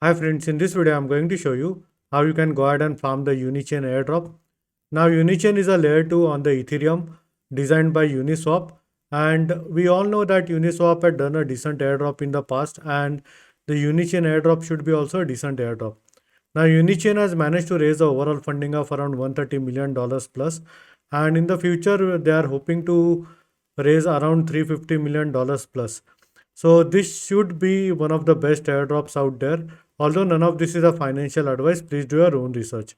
Hi friends, in this video I'm going to show you how you can go ahead and farm the Unichain airdrop. Now Unichain is a layer 2 on the Ethereum designed by Uniswap, and we all know that Uniswap had done a decent airdrop in the past, and the Unichain airdrop should be also a decent airdrop. Now Unichain has managed to raise the overall funding of around $130 million plus, and in the future they are hoping to raise around $350 million plus. So this should be one of the best airdrops out there. Although none of this is a financial advice, please do your own research.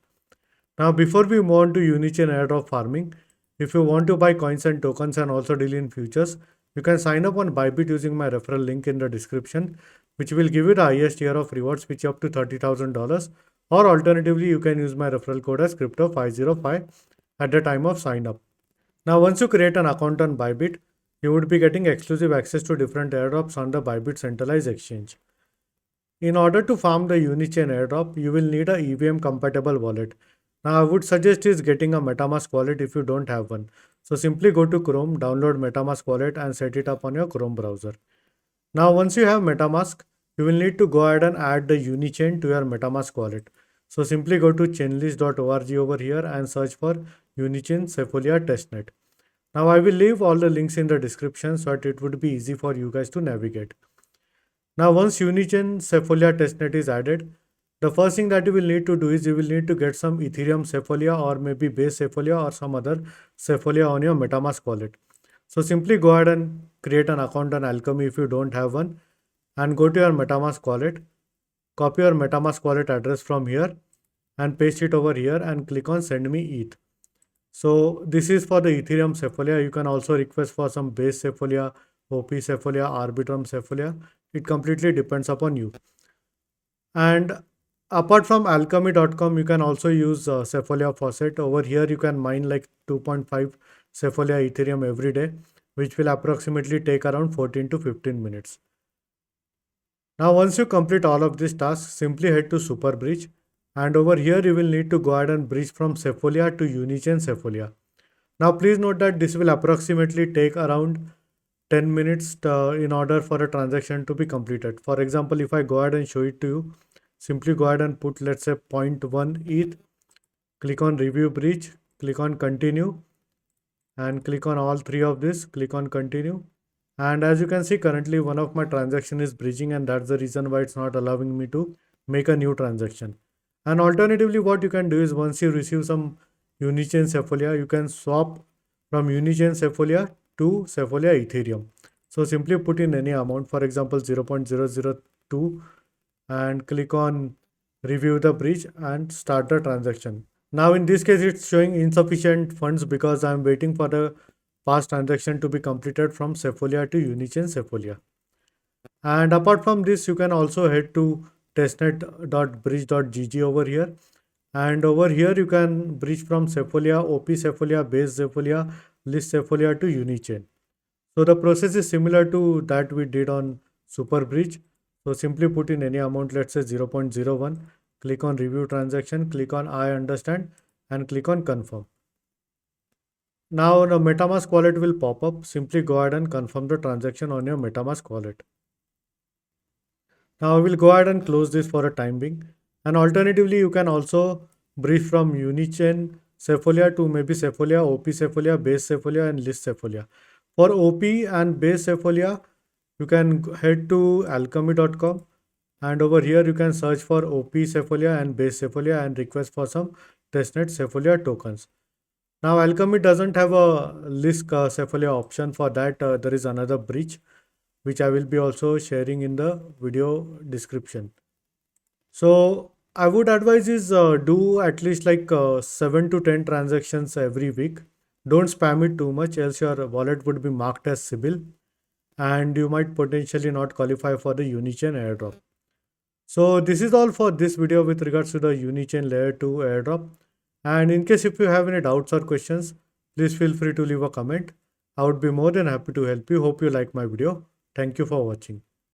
Now, before we move on to Unichain airdrop farming, if you want to buy coins and tokens and also deal in futures, you can sign up on Bybit using my referral link in the description, which will give you the highest tier of rewards, which is up to $30,000. Or alternatively, you can use my referral code as crypto505 at the time of sign up. Now, once you create an account on Bybit, you would be getting exclusive access to different airdrops on the Bybit centralized exchange. In order to farm the Unichain airdrop, you will need a EVM compatible wallet. Now, I would suggest is getting a Metamask wallet if you don't have one. So simply go to Chrome, download Metamask wallet and set it up on your Chrome browser. Now, once you have Metamask, you will need to go ahead and add the Unichain to your Metamask wallet. So simply go to chainlist.org over here and search for Unichain Testnet. Now I will leave all the links in the description so that it would be easy for you guys to navigate. Now once Unichain Testnet is added, the first thing that you will need to do is you will need to get some Ethereum Sefolia or maybe base Sefolia or some other Sefolia on your Metamask wallet. So simply go ahead and create an account on Alchemy if you don't have one, and go to your Metamask wallet, copy your Metamask wallet address from here and paste it over here and click on send me ETH. So this is for the Ethereum Sefolia. You can also request for some base Sefolia, OP Sefolia, Arbitrum Sefolia. It completely depends upon you. And apart from alchemy.com, you can also use Sefolia Faucet. Over here, you can mine like 2.5 Sefolia Ethereum every day, which will approximately take around 14 to 15 minutes. Now, once you complete all of these tasks, simply head to Super Bridge. And over here, you will need to go ahead and bridge from Sefolia to Unichain Sefolia. Now, please note that this will approximately take around 10 minutes in order for a transaction to be completed. For example, if I go ahead and show it to you, simply go ahead and put, let's say, 0.1 ETH, click on review bridge, click on continue, and click on all three of this, click on continue. And as you can see, currently one of my transaction is bridging, and that's the reason why it's not allowing me to make a new transaction. And alternatively, what you can do is once you receive some Unichain Sefolia, you can swap from Unichain Sefolia to Sefolia Ethereum. So simply put in any amount, for example 0.002, and click on review the bridge and start the transaction. Now in this case it's showing insufficient funds because I'm waiting for the past transaction to be completed from Sefolia to Unichain Sefolia. And apart from this, you can also head to testnet.bridge.gg over here, and over here you can bridge from Sefolia, OP Sefolia, base Sefolia, list Sefolia to Unichain. So the process is similar to that we did on Super Bridge. So simply put in any amount, let's say 0.01, click on review transaction, click on I understand and click on confirm. Now the Metamask wallet will pop up. Simply go ahead and confirm the transaction on your Metamask wallet. Now I will go ahead and close this for a time being. And alternatively, you can also bridge from Unichain Sefolia to maybe Sefolia, OP Sefolia, base Sefolia and list Sefolia. For OP and base Sefolia, you can head to alchemy.com, and over here you can search for OP Sefolia and base Sefolia and request for some testnet Sefolia tokens. Now Alchemy doesn't have a list Sefolia option. For that there is another bridge which I will be also sharing in the video description. So I would advise is do at least like 7 to 10 transactions every week. Don't spam it too much, else your wallet would be marked as Sibyl and you might potentially not qualify for the Unichain airdrop. So this is all for this video with regards to the Unichain layer 2 airdrop. And in case if you have any doubts or questions, please feel free to leave a comment. I would be more than happy to help you. Hope you like my video. Thank you for watching.